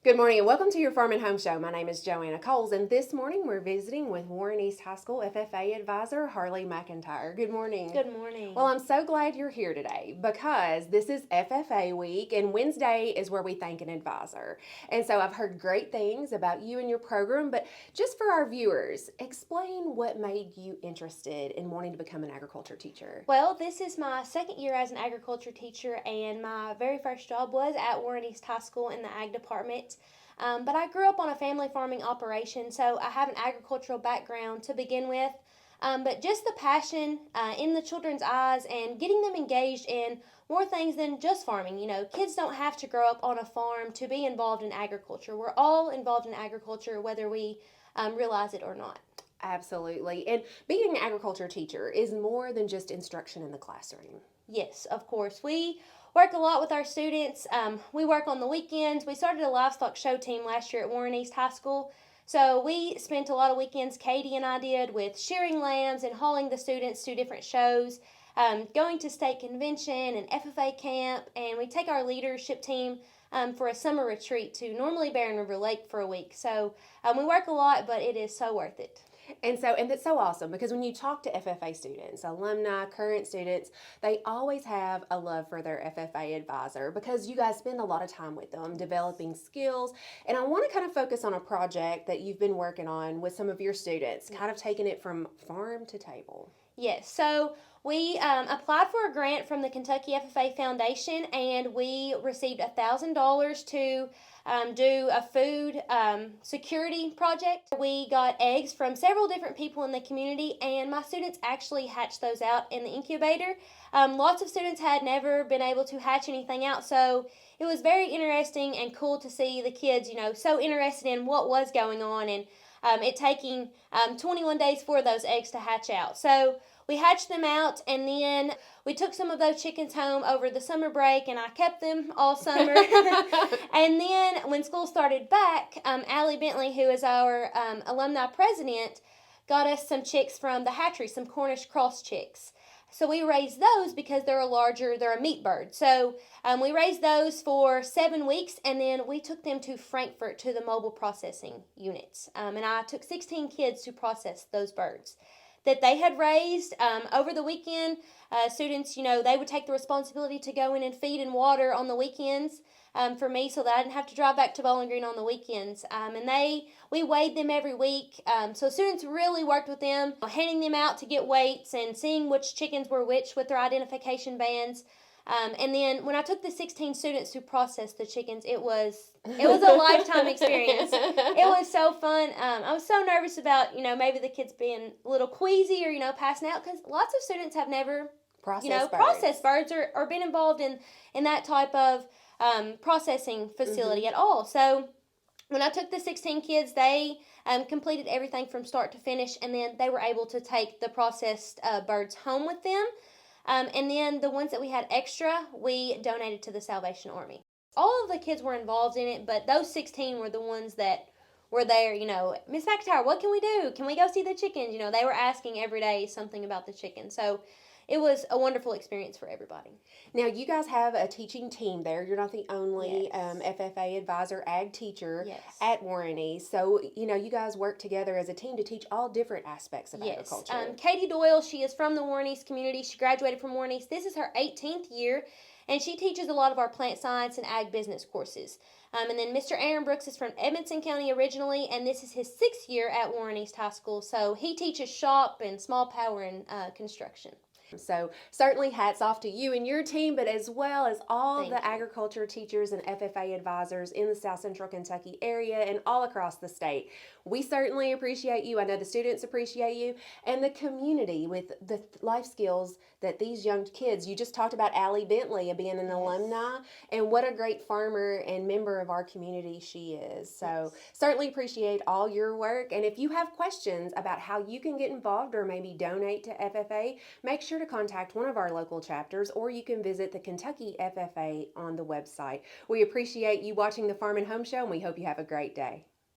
Good morning and welcome to your Farm and Home Show. My name is Joanna Coles, and this morning we're visiting with Warren East High School FFA advisor Harley McIntyre. Good morning. Good morning. Well, I'm so glad you're here today because this is FFA week, and Wednesday is where we thank an advisor. And so I've heard great things about you and your program, but just for our viewers, explain what made you interested in wanting to become an agriculture teacher. Well, this is my second year as an agriculture teacher, and my very first job was at Warren East High School in the ag department. But I grew up on a family farming operation, so I have an agricultural background to begin with. But just the passion in the children's eyes and getting them engaged in more things than just farming. You know, kids don't have to grow up on a farm to be involved in agriculture. We're all involved in agriculture whether we realize it or not. Absolutely. And being an agriculture teacher is more than just instruction in the classroom. Yes, of course. We work a lot with our students. We work on the weekends. We started a livestock show team last year at Warren East High School. So we spent a lot of weekends, Katie and I did, with shearing lambs and hauling the students to different shows, going to state convention and FFA camp, and we take our leadership team for a summer retreat to normally Barren River Lake for a week. So we work a lot, but it is so worth it. And that's so awesome because when you talk to FFA students, alumni, current students, they always have a love for their FFA advisor because you guys spend a lot of time with them developing skills. And I want to kind of focus on a project that you've been working on with some of your students, kind of taking it from farm to table. Yes, so we applied for a grant from the Kentucky FFA Foundation, and we received $1,000 to do a food security project. We got eggs from several different people in the community, and my students actually hatched those out in the incubator. Lots of students had never been able to hatch anything out, so it was very interesting and cool to see the kids, so interested in what was going on, and it taking 21 days for those eggs to hatch out. So we hatched them out, and then we took some of those chickens home over the summer break, and I kept them all summer. And then when school started back, Allie Bentley, who is our alumni president, got us some chicks from the hatchery, some Cornish cross chicks. So we raised those because they're a meat bird. So we raised those for 7 weeks, and then we took them to Frankfurt to the mobile processing units. And I took 16 kids to process those birds that they had raised over the weekend. Students, they would take the responsibility to go in and feed and water on the weekends for me so that I didn't have to drive back to Bowling Green on the weekends. And we weighed them every week. So students really worked with them, handing them out to get weights and seeing which chickens were which with their identification bands. And then when I took the 16 students to process the chickens, it was a lifetime experience. It was so fun. I was so nervous about, maybe the kids being a little queasy or, passing out, because lots of students have never processed birds or been involved in that type of processing facility at all. So when I took the 16 kids, they completed everything from start to finish, and then they were able to take the processed birds home with them. And then the ones that we had extra, we donated to the Salvation Army. All of the kids were involved in it, but those 16 were the ones that were there, Miss McIntyre, what can we do? Can we go see the chickens? They were asking every day something about the chickens. So it was a wonderful experience for everybody. Now, you guys have a teaching team there. You're not the only FFA advisor ag teacher at Warren East. So, you guys work together as a team to teach all different aspects of agriculture. Katie Doyle, she is from the Warren East community. She graduated from Warren East. This is her 18th year, and she teaches a lot of our plant science and ag business courses. And then Mr. Aaron Brooks is from Edmonson County originally, and this is his 6th year at Warren East High School. So he teaches shop and small power and construction. So certainly hats off to you and your team, but as well as all the agriculture teachers and FFA advisors in the South Central Kentucky area and all across the state. We certainly appreciate you. I know the students appreciate you, and the community with the life skills that these young kids, you just talked about Allie Bentley being an alumni, and what a great farmer and member of our community she is. So certainly appreciate all your work, and if you have questions about how you can get involved or maybe donate to FFA, make sure to contact one of our local chapters, or you can visit the Kentucky FFA on the website. We appreciate you watching the Farm and Home Show, and we hope you have a great day.